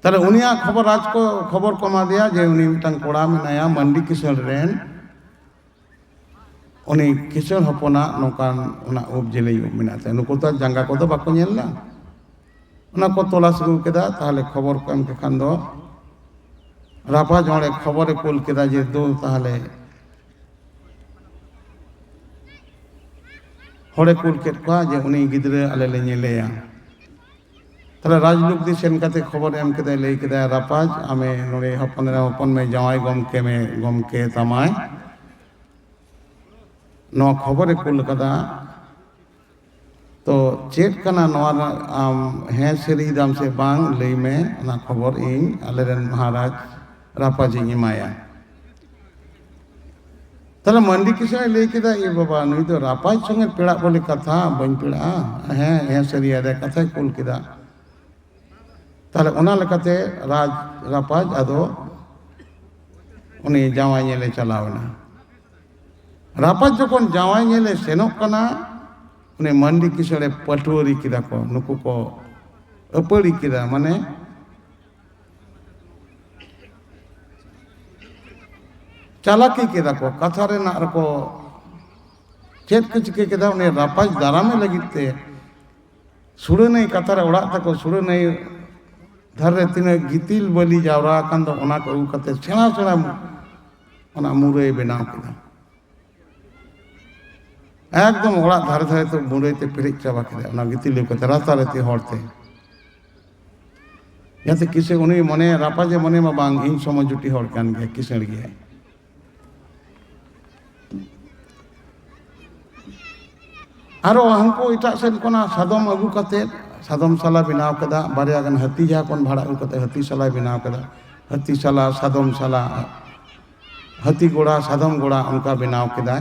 তাহলে উনিয়া খবর রাজ को খবর কমা দিয়া যে উনি মিটাং কোড়া মেনায়া মান্ডি কিশোর রেন उनी किशोर हपना नौकान उना उब जेले उब मिनाते नुको तो जंगा को तो बाको नेला उना को तलाश गु केदा ताहले खबर को एम के खान दो रापा जोड़े खबर कुल केदा जे दो ताहले होड़े कुल केट को जे उनी गिदरे आले ले नेलेया ताहले राजलुक दी सेन काते खबर एम केदा ले केदा रापाज आमे नोरे हपन में जावाई गम के तमाय नो खबर कुल कदा तो चेक कना नोआ आम है सरी दाम से बांग लई में ना खबर इन आलेरन महाराज रापाजी इमाया तले मंडी किसे लई केदा ए बाबा नुई तो रापाज संगे पेड़ा बोले कथा बन पेड़ा है सरी आदे कथा कुल केदा तले ओना लकते राज रापाज आदो उनी जावाई नेले चलावना रापा जखन जावाई नेले सेनोक कना उन्हें मंडी किशोरे पटोरी किदा को नुकु को अपड़ी किदा माने चालाकी किदा को कथा रे ना को चेत के चिके किदा उन्हें रापाज दारामे लगिते सुरे नहीं कथा रे ओड़ा तको सुरे नहीं धरे तिने गितिल बलि जावरा कान दो ओना को कते सेना ओना मुरे बनाव किदा एकदम ओड़ा धारे धारे तो मुरईते पेरेज चाबा केदा ना गितिल को रास्ता रेते हरते याते किसे उनी मने रापाजे मने मा बांग इन समय जुटी हर कान गया किसण गया आरो हमको इटा सेन कोना सादम अगु कते सादम साला बनाव केदा बारिया गन हती जा कोन भाड़ा अगु कते हती साला बनाव केदा हती साला सादम साला हती गोड़ा सादम गोड़ा उनका बनाव केदा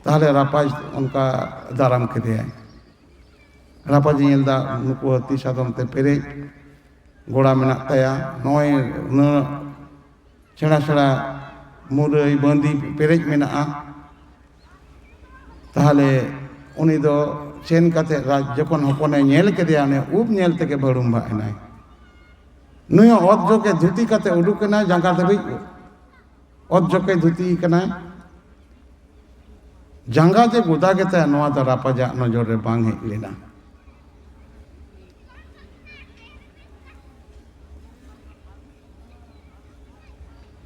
ताहले रापाज उनका दाराम के दिया रापाज नेलदा नुको हती सादम ते पेरेज गोड़ा मेना ताया नय न छेड़ा छेड़ा मुरई बंदी पेरेज मेना ताहले उनी दो सेन काते राज जखन हपने नेल के दिया ने उब नेल तके भड़ुम भाइनाय नुय ओद जोके धुती काते उडुकना जांगा देबी ओद जोके धुती कना जंगा जे गोदा के ता नोआ दा रापाजा नजर रे बांग हे लेना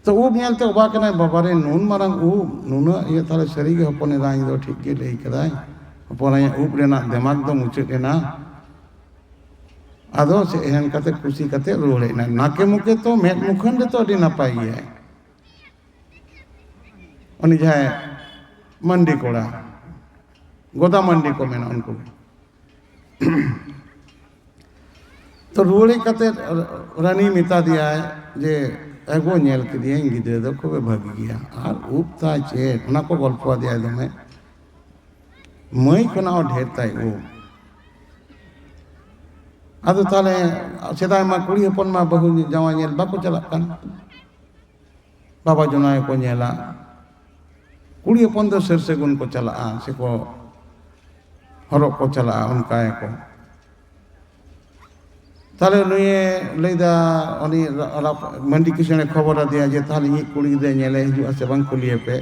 तो उ नेल ते उबा कना बाबा रे नून मारंग उ नूना ये ताले सरी के हपने राई दो ठीक के लई कदाय हपने उब रेना दिमाग दो मुचे केना आदो से एहन कते खुशी कते रोड़े ना नाके मुके तो मेट मुखन रे तो अडी नपाई है उनी जाय मंडी कोड़ा गोदा मंडी को मेना उनको तो रुड़ी कते रानी मिता दिया है जे एगो नेल के दिए गिदरे दो खूब भागी गया और उपता चेट उना को गल्प दिया दमे मई कोना ढेर ताई ओ आदो ताले सेदाय मा कुड़ी हपन मा बहु जावा नेल बाको चला कान बाबा जनाय को नेला कुड़ी हपन दो सिर से गुन को चला से को हरो को चला उनका को ताले नुये लेदा उनी मंडी किसने खबर दिया जे ताले ये कुड़ी दे नेले हिजु से बंग कुलिए पे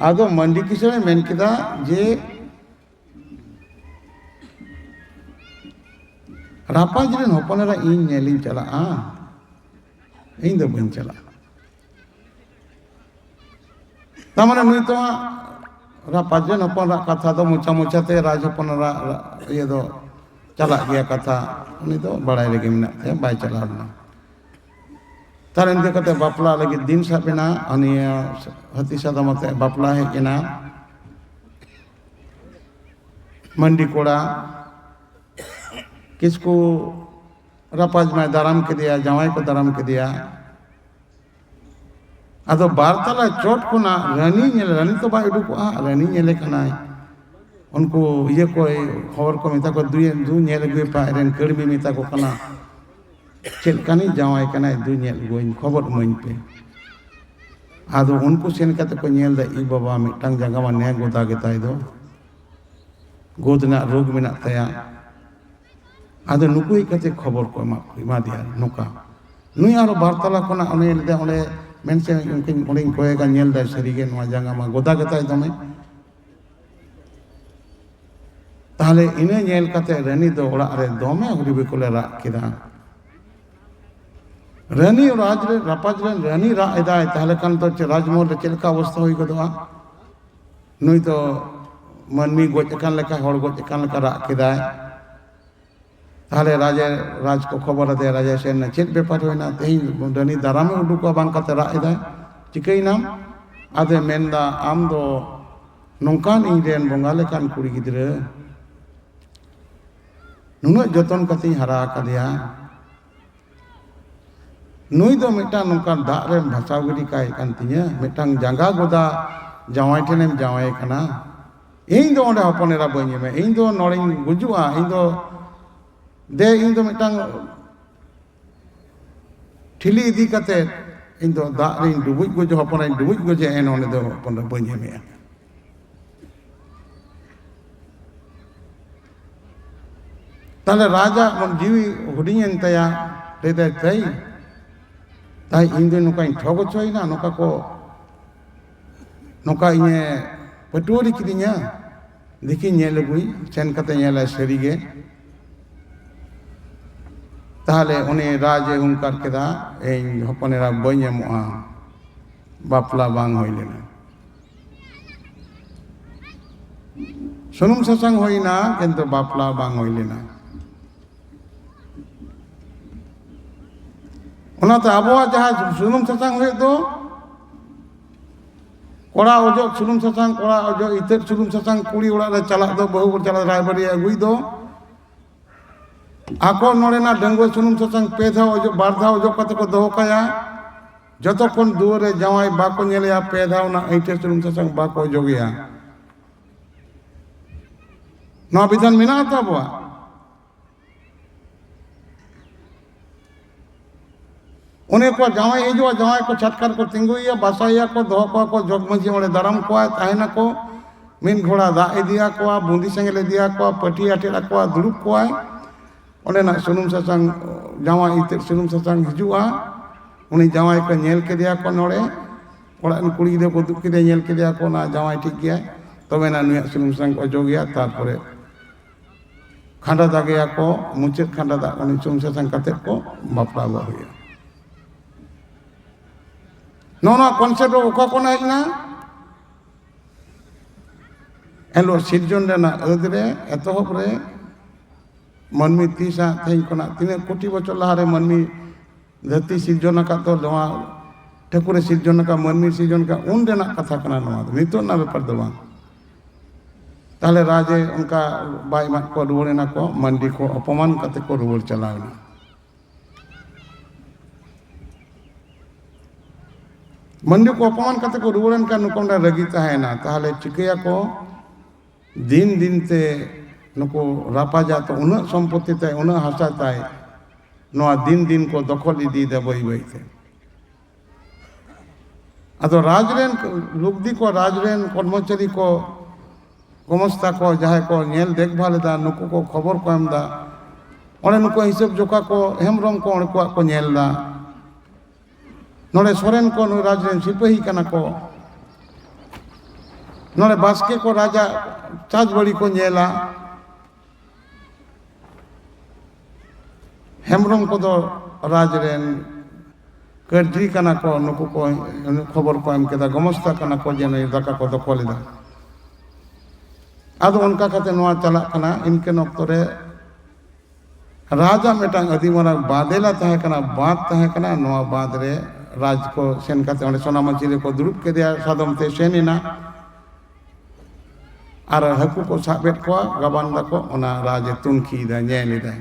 आदो मंडी किसने मेन किदा जे रापा जन हपनरा इन नेली चला इन दो बन चला तमने नुई तो रापाजन हपन कथा दो मुचा मुचाते राज हपनरा ये दो चला गया कथा उनी तो बड़ाई लगे मिना थे बाय चला ना तार इनके कते बापला लगे दिन साबिना अनि हती सादमते बापला है केना मंडी कोड़ा किसको रापाज में दाराम के दिया जावाई को दाराम के दिया आदो बारतला चोट को ना रानी तो बाय उडुको रानी नेले कनाय उनको ये कोई खबर को मिता को दू नेल गए पायरन कड़मी मिता को कना चेलकानी जावाई कनाय दू नेल गोइन खबर मन पे आदो उनको सेन कते को नेल दा ई बाबा मिटंग जगह मा ने गोदा गेताय दो गोदना रोग मेना तया ᱟᱫᱚ ᱱᱩᱠᱩ ᱦᱮᱡ ᱠᱟᱛᱮ ᱠᱷᱚᱵᱚᱨ ᱠᱚ ᱮᱢᱟ ᱫᱮᱭᱟ ᱱᱚᱝᱠᱟ ᱱᱩᱭ ᱟᱨᱚ ᱵᱟᱨᱛᱟᱞᱟ ᱠᱷᱚᱱᱟᱜ ᱚᱱᱮ ᱞᱮᱫᱟ ᱚᱸᱰᱮ ᱢᱮᱱᱥᱮ ᱩᱱᱠᱤᱱ ᱚᱸᱰᱮᱧ ᱠᱚᱭᱮᱜᱟ ᱧᱮᱞ ᱫᱟᱭ ᱥᱟᱹᱨᱤᱜᱮ ᱱᱚᱣᱟ ᱡᱟᱸᱜᱟ ᱢᱟ ᱜᱚᱫᱟ ᱜᱮᱛᱟᱭ ᱫᱚᱢᱮ ᱛᱟᱦᱞᱮ ᱤᱱᱟᱹ ᱧᱮᱞ ᱠᱟᱛᱮ ᱨᱟᱱᱤ ᱫᱚ ᱚᱲᱟᱜ ᱨᱮ ᱫᱚᱢᱮ ᱦᱩᱨᱤᱵᱤ ᱠᱚᱞᱮ ᱨᱟᱜ ᱠᱮᱫᱟ ᱨᱟᱱᱤ ᱨᱟᱡᱽ ᱨᱮ ᱨᱟᱯᱟᱡᱽ ᱨᱮᱱ ᱨᱟᱱᱤ ᱨᱟᱜ ᱮᱫᱟᱭ ᱛᱟᱦᱞᱮ ᱠᱷᱟᱱ ᱫᱚ ᱨᱟᱡᱽᱢᱚᱦᱚᱞ ᱨᱮ ᱪᱮᱫ ᱞᱮᱠᱟ ᱚᱵᱚᱥᱛᱷᱟ ᱦᱩᱭ ᱜᱚᱫᱚᱜᱼᱟ ᱱᱩᱭ ᱫᱚ ᱢᱟᱹᱱᱢᱤ ᱜᱚᱡ ᱟᱠᱟᱱ ᱞᱮᱠᱟ ᱦᱚᱲ ᱜᱚᱡ ᱟᱠᱟᱱ ᱞᱮᱠᱟ ᱨᱟᱜ ᱠᱮᱫᱟᱭ ᱛᱟᱦᱞᱮ ᱨᱟᱡᱽ ᱠᱚ ᱠᱷᱚᱵᱚᱨ ᱟᱫᱮᱭᱟ ᱨᱟᱡᱟ ᱥᱮᱱ ᱪᱮᱫ ᱵᱮᱯᱟᱨ ᱦᱩᱭᱱᱟ ᱛᱮᱦᱮᱧ ᱨᱟᱱᱤ ᱫᱟᱨᱟᱢᱮ ᱩᱰᱩᱠᱚᱜᱼᱟ ᱵᱟᱝ ᱠᱟᱛᱮ ᱨᱟᱜ ᱮᱫᱟᱭ ᱪᱤᱠᱟᱹᱭᱱᱟᱢ ᱟᱫᱚᱭ ᱢᱮᱱᱫᱟ ᱟᱢ ᱫᱚ ᱱᱚᱝᱠᱟᱱ ᱤᱧ ᱨᱮᱱ ᱵᱚᱸᱜᱟ ᱞᱮᱠᱟᱱ ᱠᱩᱲᱤ ᱜᱤᱫᱽᱨᱟᱹ ᱱᱩᱱᱟᱹᱜ ᱡᱚᱛᱚᱱ ᱠᱟᱛᱮᱧ ᱦᱟᱨᱟ ᱟᱠᱟᱫᱮᱭᱟ ᱱᱩᱭ ᱫᱚ ᱢᱤᱫᱴᱟᱝ ᱱᱚᱝᱠᱟ ᱫᱟᱜ ᱨᱮ ᱵᱷᱟᱥᱟᱣ ᱜᱤᱰᱤ ᱠᱟᱭ ᱠᱟᱱ ᱛᱤᱧᱟᱹ ᱢᱤᱫᱴᱟᱝ ᱡᱟᱸᱜᱟ ᱜᱚᱫᱟ ᱡᱟᱶᱟᱭ ᱴᱷᱮᱱᱮᱢ ᱡᱟᱶᱟᱭ ᱠᱟᱱᱟ ᱤᱧ ᱫᱚ ᱚᱸᱰᱮ ᱦᱚᱯᱚᱱ ᱮᱨᱟ ᱵᱟᱹᱧ ᱮᱢᱟ ᱤᱧ ᱫᱚ ᱱᱚᱲᱮᱧ ᱜᱩᱡᱩᱜᱼᱟ ᱤᱧ ᱫᱚ ᱢᱤᱫᱴᱟᱝ ᱴᱷᱤᱞᱤ ᱤᱫᱤ ᱠᱟᱛᱮ ᱤᱧ ᱫᱚ ᱫᱟᱜ ᱨᱤᱧ ᱰᱩᱵᱩᱡ ᱜᱚᱡᱚ ᱦᱚᱯᱚᱱᱟᱧ ᱰᱩᱵᱩᱡ ᱜᱚᱡᱮ ᱚᱸᱰᱮ ᱫᱚ ᱦᱚᱯᱚᱱ ᱵᱟᱹᱧ ᱮᱢᱮᱜᱼᱟ তাহলে রাজা জিবি হুডিংেন তায়া লেদাই তাই তাই ᱤᱧ ᱫᱚ ᱱᱚᱝᱠᱟᱧ ᱴᱷᱚᱜ ᱦᱚᱪᱚᱭᱮᱱᱟ ᱱᱚᱝᱠᱟ ᱤᱧᱮ ᱯᱟᱹᱴᱣᱟᱹᱨᱤ ᱠᱤᱫᱤᱧᱟ ᱫᱮᱠᱷᱤᱧ ᱧᱮᱞ ᱟᱹᱜᱩᱭ ᱥᱮᱱ ᱠᱟᱛᱮ ᱧᱮᱞᱟᱭ ᱥᱟᱹᱨᱤᱜᱮ তাহলে উনি রাজে হুঙ্কার কেদা এই হপনেরা বইñ এমᱚᱜᱼᱟ বাপলা বাং হই লেনা সুনুম সাসাং হই না কিন্তু বাপলা বাং হই লেনা ওনাতে আবহাওয়া যাহা সুনুম সাসাং হয়ে তো কড়া অজক সুনুম সাসাং কড়া অজক ইতের সুনুম সাসাং কুড়ি ওড়াগ রে চালাক দো বহু চালাক রায়বাড়ি আগুই দো ako nolena denggo sunum sasang pe dhao ojo bar dhao ojo kate ko doho kaya jotokon duare jawai bako nyeleya pe dhao na aite sunum sasang bako ojogeya no bidhan mena ta boa one ko jawai ejo jawai ko chatkar ko tinguiya basaiya ko doho ko jogmaji ole daram ko tahena ko min ghoda da idiya ko bundi sengele diya ko pati atela ko durup ko ᱚᱸᱰᱮᱱᱟᱜ ᱥᱩᱱᱩᱢ ᱥᱟᱥᱟᱝ ᱡᱟᱶᱟᱭ ᱤᱛᱟᱹᱫ ᱥᱩᱱᱩᱢ ᱥᱟᱥᱟᱝ ᱦᱤᱡᱩᱜᱼᱟ ᱩᱱᱤ ᱡᱟᱶᱟᱭ ᱠᱚ ᱧᱮᱞ ᱠᱮᱫᱮᱭᱟ ᱠᱚ ᱱᱚᱰᱮ ᱚᱲᱟᱜ ᱨᱮᱱ ᱠᱩᱲᱤ ᱜᱤᱫᱽᱨᱟᱹ ᱠᱚ ᱩᱫᱩᱜ ᱠᱮᱫᱮᱭᱟ ᱧᱮᱞ ᱠᱮᱫᱮᱭᱟ ᱠᱚ ᱚᱱᱟ ᱡᱟᱶᱟᱭ ᱴᱷᱤᱠ ᱜᱮᱭᱟᱭ ᱛᱚᱵᱮᱱᱟ ᱱᱩᱭᱟᱜ ᱥᱩᱱᱩᱢ ᱥᱟᱥᱟᱝ ᱠᱚ ᱚᱡᱚᱜᱮᱭᱟ ᱛᱟᱨᱯᱚᱨᱮ ᱠᱷᱟᱸᱰᱟ ᱫᱟᱜᱮᱭᱟ ᱠᱚ ᱢᱩᱪᱟᱹᱫ ᱠᱷᱟᱸᱰᱟ ᱫᱟᱜ ᱩᱱᱤ ᱥᱩᱱᱩᱢ ᱥᱟᱥᱟᱝ ᱠᱟᱛᱮᱫ ᱠᱚ ᱵᱟᱯᱞᱟ ᱜᱚᱫ ᱦᱩᱭᱩᱜᱼᱟ ᱱᱚᱣᱟ ᱠᱚᱱᱥᱮᱯᱴ ᱚᱠᱟ ᱠᱷᱚᱱ ᱦᱮᱡ ᱮᱱᱟ ᱮᱱᱦᱤᱞᱳᱜ ᱥᱤᱨᱡᱚᱱ ᱨᱮᱱᱟᱜ ᱟᱹᱫ ᱨᱮ ᱮᱛᱚᱦᱚᱵ ᱨᱮ ᱢᱟᱹᱱᱢᱤ ᱛᱤᱥᱟ ᱛᱮᱦᱮᱧ ᱠᱷᱚᱱᱟᱜ ᱛᱤᱱᱟᱹᱜ ᱠᱳᱴᱤ ᱵᱚᱪᱷᱚᱨ ᱞᱟᱦᱟᱨᱮ ᱢᱟᱹᱱᱢᱤ ᱫᱷᱟᱹᱨᱛᱤ ᱥᱤᱨᱡᱚᱱ ᱟᱠᱟᱫ ᱫᱚ ᱱᱚᱣᱟ ᱴᱷᱟᱹᱠᱩᱨᱮ ᱥᱤᱨᱡᱚᱱ ᱟᱠᱟᱫ ᱢᱟᱹᱱᱢᱤ ᱥᱤᱨᱡᱚᱱ ᱟᱠᱟᱫ ᱩᱱ ᱨᱮᱱᱟᱜ ᱠᱟᱛᱷᱟ ᱠᱟᱱᱟ ᱱᱚᱣᱟ ᱫᱚ ᱱᱤᱛᱚᱜ ᱨᱮᱱᱟᱜ ᱵᱮᱯᱟর ᱫᱚ ᱵᱟᱝ তাহলে রাজে অনকা বাই মাত কো রুয়াড় এনা কো মান্ডি কো অপমান কাতে কো রুয়াড় চালাওনা মান্ডি কো অপমান কাতে কো রুয়াড়েন কা নুকোন্ডা রাগি তাহেনা তাহলে চিকায়া কো দিন দিনতে নুকো রাপাজা তো উনা সম্পত্তি তাই উনা হাসা তাই নোয়া দিন দিন কো দখল ইদি দে বই বইতে আদো রাজরেন লুকদি কো রাজরেন কর্মচারী কো গোমস্তা কো যাহাই কো নেল দেখভাল দা নুকু কো খবর কো এমদা ওনে নুকু হিসাব জোকা কো হেমরম কো ওনে কো নেল দা নড়ে সরেন কো নু রাজরেন সিপাহী কানা কো নড়ে বাসকে কো রাজা চাঁদবাড়ি কো নেলা হেমরম কো দো রাজরেন कर्जी काना को नुकु को खबर को एम केदा गमस्ता काना को जेन दाका को दखल दा आदो उनका कते नोआ चला कना इनके नक्तो रे राजा मेटांग अदिमरा बादेला तहे कना बात तहे कना नोआ बाद रे राज को सेन कते ओंडे सोनामाची रे को दुरुप के दिया सादम ते सेनिना आर हकु को साबेट को गबान दा को ओना राजे तुनखी दा नेली दा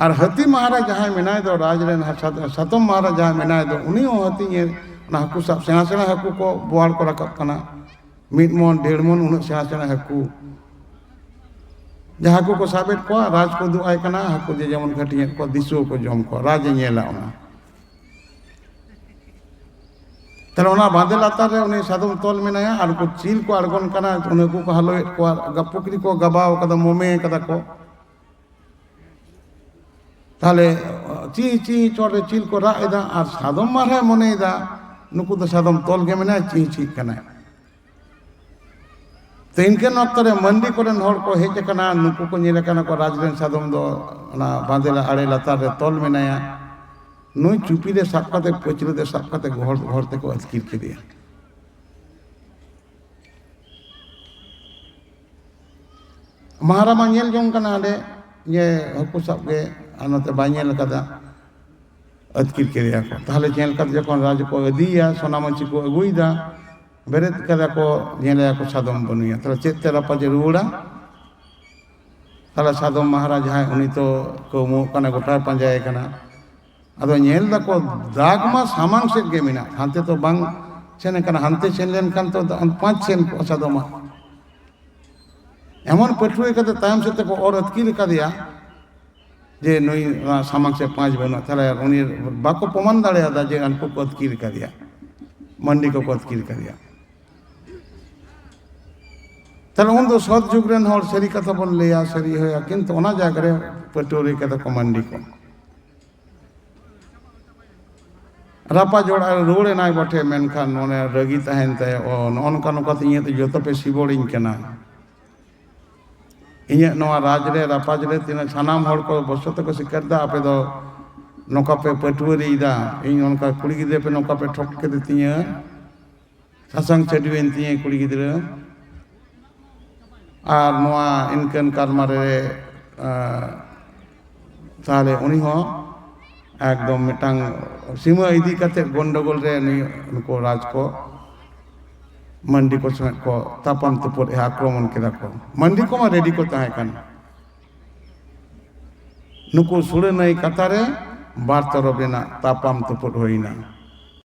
और हाथी महाराज जहाँ मेना दो राजरेन सतम महाराज जहाँ मेना दो उन्हीं हाथी हकू सब सेना सेना हकू को बोआड़ को रखा कना मिड मन डेढ़ मन उन सेना सेना हकू जहाँ हकू को साबेट को राज को दुआई कना हकू जे जेमन घटी को दिसो को जम को राज नेला ओना तले ओना बांधे लातार रे उन्हीं सादम तोल मेनाया और को चील को अड़गन कना उन्हें को हलोए को गपुकरी को गबाव कदा मोमे कदा को তাহলে চি চি চটে চিল को রাগ এদা আর সাদম মারহে মনেদা নুকু তো সাদম তল গে মেনা চি চি কানা তো ইনকেন অক্তরে মন্ডি করেন হড় को হেজ কানা নুকু को নিলে কানা को রাজরেন সাদম দো না বাঁধেলা আড়ে লাতার রে তল মেনায়া নুই চুপি রে সাপ কাতে পচলে দে সাপ কাতে ঘর ঘর থেকে আজকির কে দিয়া महारामा नेल जोंग कना आडे ये हकु सब के अनते बाइनेल कदा अतकिर के दिया को ताहले नेल कद जखन राज को दिया सोनामची को अगुइदा बेरेत कदा को नेले को सादम बनुया तले चेते रापाजे रुड़ा तले सादम महाराज हाय उनी तो को मो कना गोटा पंजाय कना अदो नेल दा को दागमा सामांग से गे मिना हांते तो बांग सेने कना हांते सेन लेन कान तो पांच सेन को सादमा एमन पटुए कते तायम से तक और अतकिर का दिया जे नई सामांग से पांच बनो थाले उनी बाको प्रमाण दाड़ेदा जे अनको को अतकिर का दिया मंडी को अतकिर का दिया ताहले उन दो सत जुग रेन हर सरी कथा बन लिया सरी होया किंतु ओना जागरे पटुरे कते को मंडी को रापा जोड़ा रोड़े नाय बटे मेनखान ओने रगी तहन ते ओ नोनका नोका तिये तो जतो पे सिबोड़िन केना इन्हें नवा राज रे रापाज रे तीन सानाम हड़ को बसत को सिकरदा आपे दो नौका पे पटुरी दा इन उनका कुड़ी गिदरे पे नौका पे ठोक के देती है ससंग चढ़वेन ती है कुड़ी गिदरे और नवा इनकन कारमारे ताले उन्हीं हो एकदम मिटांग सीमा इदी कते गंडगोल रे उनको राज को मंडी को समय को तापम तुपुर आक्रमण के को मंडी को मा रेडी को ताहे कान नुको सुड़े नई कतारे बार तरफ ना तापम तुपुर होइना